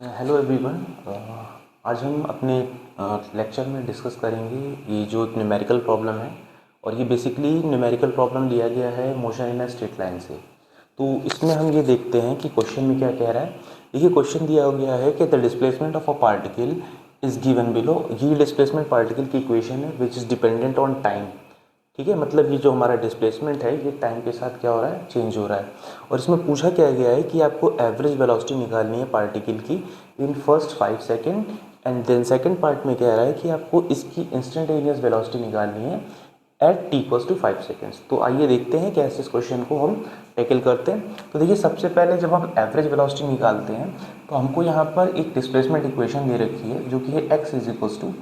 Hello everyone. आज हम अपने लेक्चर में डिस्कस करेंगे ये जो न्यूमेरिकल प्रॉब्लम है, और ये बेसिकली न्यूमेरिकल प्रॉब्लम लिया गया है motion in a straight line से। तो इसमें हम ये देखते हैं कि क्वेश्चन में क्या कह रहा है। देखिए, क्वेश्चन दिया गया है कि the displacement of a particle is given below. ये डिस्प्लेसमेंट पार्टिकल की इक्वेशन है which is dependent on time. ठीक है, मतलब ये जो हमारा डिस्प्लेसमेंट है ये टाइम के साथ क्या हो रहा है, चेंज हो रहा है। और इसमें पूछा क्या गया है कि आपको एवरेज वेलोसिटी निकालनी है पार्टिकल की in first 5 second, and then second part में कह रहा है कि आपको इसकी इंस्टेंटेनियस वेलोसिटी निकालनी है at t equals to 5 seconds. तो आइए देखते हैं कैसे इस क्वेश्चन को हम टैकल करते हैं। तो देखिए, सबसे पहले जब हम एवरेज वेलोसिटी निकालते हैं तो हमको यहाँ पर एक डिस्प्लेसमेंट इक्वेशन दे रखी है जो कि है x is equals to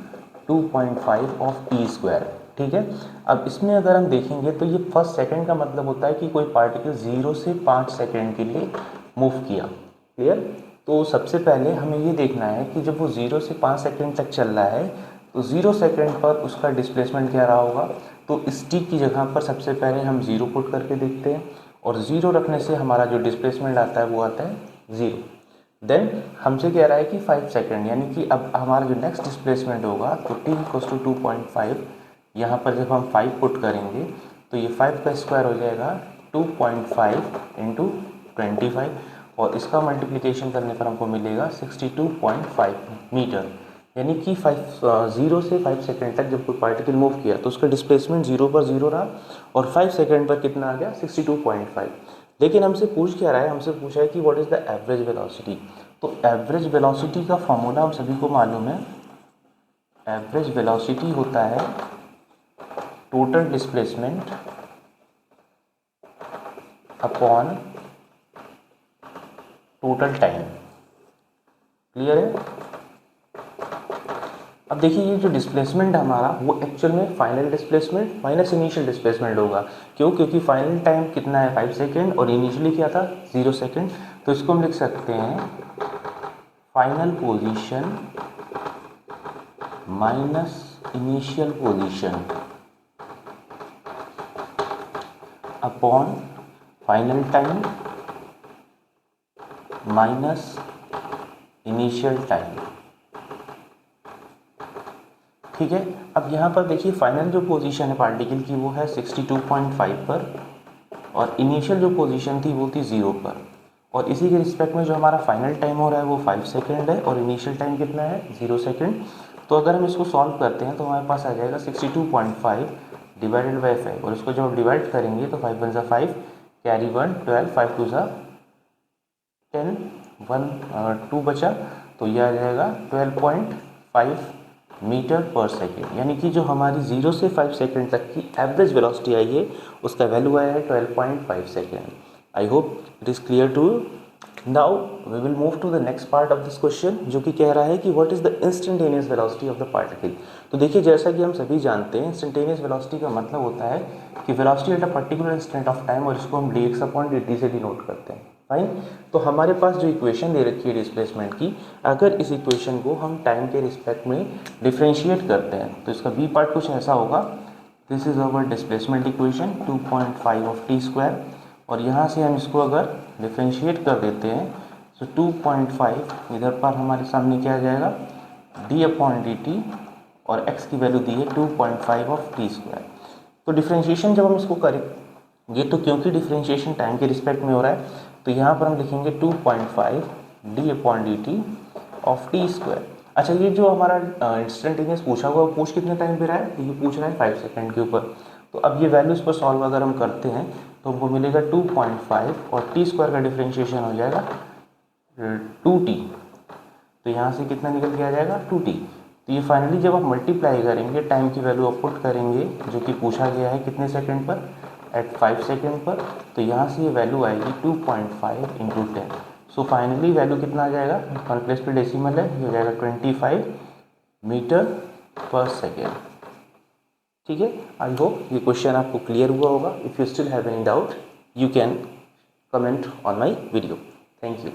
2.5 of t square. ठीक है, अब इसमें अगर हम देखेंगे तो ये फर्स्ट सेकंड का मतलब होता है कि कोई पार्टिकल 0 से 5 सेकंड के लिए मूव किया। क्लियर। तो सबसे पहले हमें ये देखना है कि जब वो 0 से 5 सेकंड तक चल रहा है तो 0 सेकंड पर उसका डिस्प्लेसमेंट क्या रहा होगा। तो इस टी की जगह पर सबसे पहले हम 0 पुट करके देखते हैं, और 0 रखने से हमारा जो डिस्प्लेसमेंट आता है वो आता है 0। देन हमसे कह रहा है कि 5 सेकंड, यानी कि अब हमारा जो नेक्स्ट डिस्प्लेसमेंट होगा तो टी इक्वल्स टू 2.5। यहाँ पर जब हम 5 पुट करेंगे तो ये 5 का स्क्वायर हो जाएगा 2.5 इंटू 25, और इसका मल्टीप्लिकेशन करने पर हमको मिलेगा 62.5 मीटर। यानी कि 0 से 5 सेकंड तक जब कोई पार्टिकल मूव किया तो उसका डिस्प्लेसमेंट 0 पर 0 रहा, और 5 सेकंड पर कितना आ गया, 62.5। लेकिन हमसे पूछ क्या रहा है, हमसे पूछा है कि what is the average velocity. तो एवरेज वेलोसिटी का फॉर्मूला हम सभी को मालूम है। एवरेज वेलोसिटी होता है total displacement upon total time. Clear है। अब देखिए, ये जो डिस्प्लेसमेंट हमारा वो एक्चुअल में final displacement minus initial displacement होगा। क्यों? क्योंकि फाइनल टाइम कितना है 5 सेकेंड, और इनिशियली क्या था 0 सेकेंड। तो इसको हम लिख सकते हैं final position minus initial position upon final time minus initial time. ठीक है, अब यहाँ पर देखिए फाइनल जो पोजीशन है पार्टिकल की वो है 62.5 पर, और इनिशियल जो पोजीशन थी वो थी 0 पर, और इसी के रिस्पेक्ट में जो हमारा फाइनल टाइम हो रहा है वो 5 सेकेंड है, और इनिशियल टाइम कितना है 0 सेकेंड। तो अगर हम इसको सॉल्व करते हैं तो हमारे पास आ जाएगा 62.5 डिवाइडेड बाई 5, और इसको जब हम डिवाइड करेंगे तो 5 वन ज़ा 5, कैरी 1, 12, 5 टू ज़ा 10, 1 2 बचा, तो यह आ जाएगा 12.5 मीटर पर सेकेंड। यानी कि जो हमारी 0 से 5 सेकेंड तक की एवरेज वेलोसिटी आई है उसका वैल्यू आया है 12.5 second. I hope it is clear to you. Now we will move to the next part of this question, जो कि कह रहा है कि what is the instantaneous velocity of the particle. तो देखिए, जैसा कि हम सभी जानते हैं इंस्टेंटेनियस वेलोसिटी का मतलब होता है कि velocity at a particular instant of time, और इसको हम dx अपॉन dt से डिनोट करते हैं। फाइन। तो हमारे पास जो इक्वेशन दे रखी है डिस्प्लेसमेंट की, अगर इस इक्वेशन को हम टाइम के रिस्पेक्ट में डिफ्रेंशिएट करते हैं तो इसका बी पार्ट कुछ ऐसा होगा। This is our displacement equation 2.5 of t square, और यहाँ से हम इसको अगर डिफ्रेंशिएट कर देते हैं तो 2.5 इधर पर हमारे सामने क्या आ जाएगा, डी अपॉन डी टी, और x की वैल्यू दी है 2.5 ऑफ टी स्क्वायर। तो डिफ्रेंशिएशन जब हम इसको करेंगे तो क्योंकि डिफ्रेंशिएशन टाइम के रिस्पेक्ट में हो रहा है तो यहाँ पर हम लिखेंगे 2.5 D upon D T of t square. अच्छा, ये जो हमारा इंस्टेंटेनियस पूछा हुआ पूछ कितने टाइम पे रहा है, ये पूछ रहा है 5 सेकंड के ऊपर। तो अब ये वैल्यूज पर सॉल्व अगर हम करते हैं तो हमको मिलेगा 2.5, और टी स्क्वायर का डिफ्रेंशिएशन हो जाएगा 2t। तो यहाँ से कितना निकल के आ जाएगा 2t। तो ये फाइनली जब आप मल्टीप्लाई करेंगे टाइम की वैल्यू आप पुट करेंगे जो कि पूछा गया है कितने सेकंड पर, एट 5 सेकंड पर, तो यहाँ से ये वैल्यू आएगी 2.5 इंटू 10। सो फाइनली वैल्यू कितना आ जाएगा, 1 प्लेस पे डेसिमल है, ये हो जाएगा 25 मीटर पर सेकेंड। ठीक है, आई होप ये क्वेश्चन आपको क्लियर हुआ होगा। If you still have any doubt you can comment on my video. Thank you.